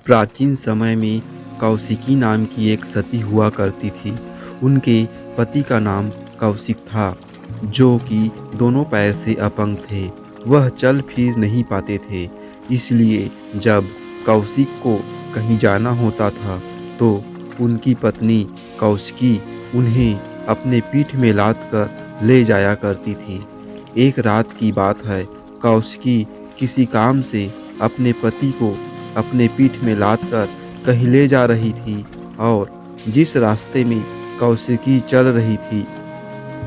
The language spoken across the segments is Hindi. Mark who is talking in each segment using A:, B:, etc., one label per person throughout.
A: प्राचीन समय में कौशिकी नाम की एक सती हुआ करती थी। उनके पति का नाम कौशिक था, जो कि दोनों पैर से अपंग थे। वह चल फिर नहीं पाते थे। इसलिए जब कौशिक को कहीं जाना होता था तो उनकी पत्नी कौशिकी उन्हें अपने पीठ में लाद कर ले जाया करती थी। एक रात की बात है, कौशिकी किसी काम से अपने पति को अपने पीठ में लाद कर कहीं ले जा रही थी और जिस रास्ते में कौशिकी चल रही थी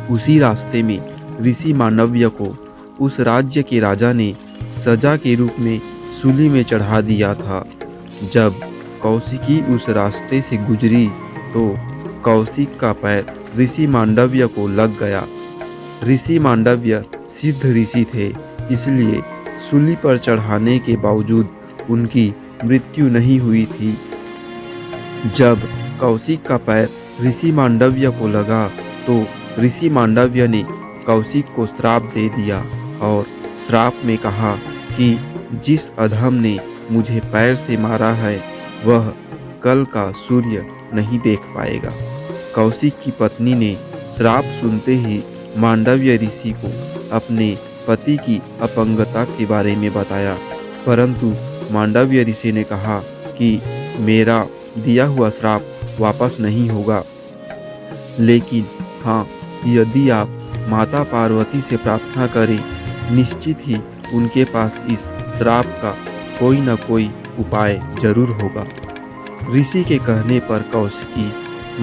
A: उसी रास्ते में ऋषि मांडव्य को उस राज्य के राजा ने सजा के रूप में सूली में चढ़ा दिया था। जब कौशिकी उस रास्ते से गुजरी तो कौशिक का पैर ऋषि मांडव्य को लग गया। ऋषि मांडव्य सिद्ध ऋषि थे, इसलिए सूली पर चढ़ाने के बावजूद उनकी मृत्यु नहीं हुई थी। जब कौशिक का पैर ऋषि मांडव्य को लगा तो ऋषि मांडव्य ने कौशिक को श्राप दे दिया और श्राप में कहा कि जिस अधम ने मुझे पैर से मारा है वह कल का सूर्य नहीं देख पाएगा। कौशिक की पत्नी ने श्राप सुनते ही मांडव्य ऋषि को अपने पति की अपंगता के बारे में बताया, परंतु मांडव्य ऋषि ने कहा कि मेरा दिया हुआ श्राप वापस नहीं होगा, लेकिन हाँ, यदि आप माता पार्वती से प्रार्थना करें, निश्चित ही उनके पास इस श्राप का कोई न कोई उपाय जरूर होगा। ऋषि के कहने पर कौशिकी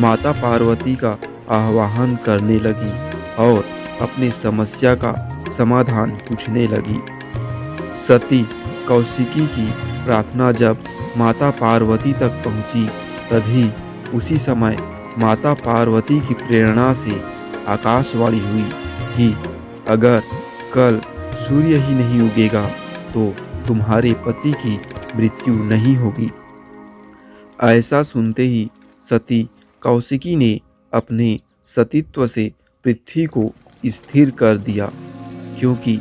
A: माता पार्वती का आह्वान करने लगी और अपनी समस्या का समाधान पूछने लगी। सती कौशिकी की प्रार्थना जब माता पार्वती तक पहुंची, तभी उसी समय माता पार्वती की प्रेरणा से आकाशवाणी हुई कि अगर कल सूर्य ही नहीं उगेगा तो तुम्हारे पति की मृत्यु नहीं होगी। ऐसा सुनते ही सती कौशिकी ने अपने सतीत्व से पृथ्वी को स्थिर कर दिया, क्योंकि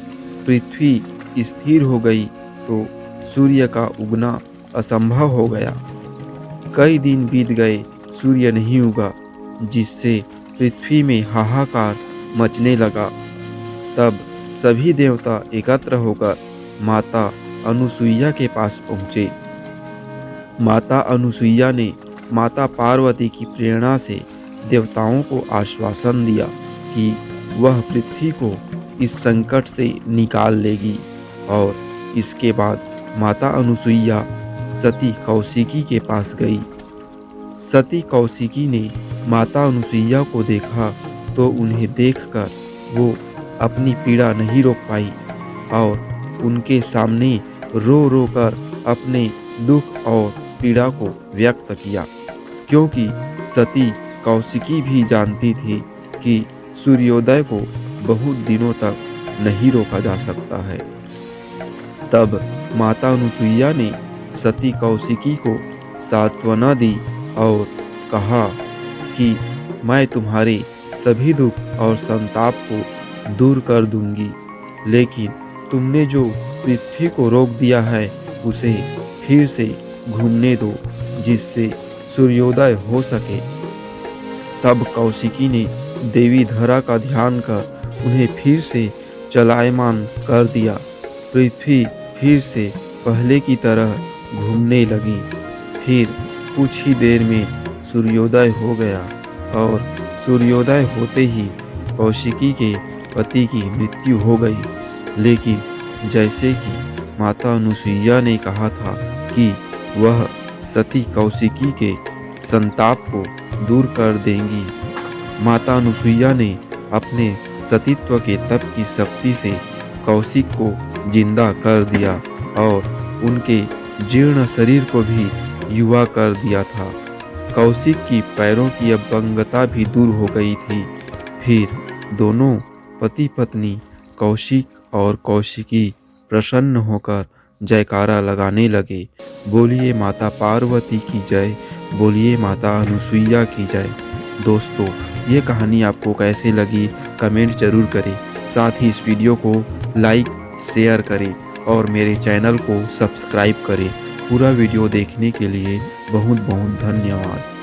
A: पृथ्वी स्थिर हो गई तो सूर्य का उगना असंभव हो गया। कई दिन बीत गए, सूर्य नहीं उगा, जिससे पृथ्वी में हाहाकार मचने लगा। तब सभी देवता एकत्र होकर माता अनुसुईया के पास पहुँचे। माता अनुसुईया ने माता पार्वती की प्रेरणा से देवताओं को आश्वासन दिया कि वह पृथ्वी को इस संकट से निकाल लेगी। और इसके बाद माता अनुसुईया सती कौशिकी के पास गई। सती कौशिकी ने माता अनुसुईया को देखा तो उन्हें देखकर वो अपनी पीड़ा नहीं रोक पाई और उनके सामने रो रो कर अपने दुख और पीड़ा को व्यक्त किया, क्योंकि सती कौशिकी भी जानती थी कि सूर्योदय को बहुत दिनों तक नहीं रोका जा सकता है। तब माता अनुसुईया ने सती कौशिकी को सांत्वना दी और कहा कि मैं तुम्हारे सभी दुख और संताप को दूर कर दूंगी, लेकिन तुमने जो पृथ्वी को रोक दिया है उसे फिर से घूमने दो, जिससे सूर्योदय हो सके। तब कौशिकी ने देवी धरा का ध्यान कर उन्हें फिर से चलायमान कर दिया। पृथ्वी फिर से पहले की तरह घूमने लगी। फिर कुछ ही देर में सूर्योदय हो गया और सूर्योदय होते ही कौशिकी के पति की मृत्यु हो गई। लेकिन जैसे कि माता अनुसुईया ने कहा था कि वह सती कौशिकी के संताप को दूर कर देंगी, माता अनुसुईया ने अपने सतीत्व के तप की शक्ति से कौशिक को जिंदा कर दिया और उनके जीर्ण शरीर को भी युवा कर दिया था। कौशिक की पैरों की अपंगता भी दूर हो गई थी। फिर दोनों पति पत्नी कौशिक और कौशिकी प्रसन्न होकर जयकारा लगाने लगे। बोलिए माता पार्वती की जय, बोलिए माता अनुसुईया की जय। दोस्तों, ये कहानी आपको कैसे लगी कमेंट जरूर करें। साथ ही इस वीडियो को लाइक शेयर करें और मेरे चैनल को सब्सक्राइब करें। पूरा वीडियो देखने के लिए बहुत बहुत धन्यवाद।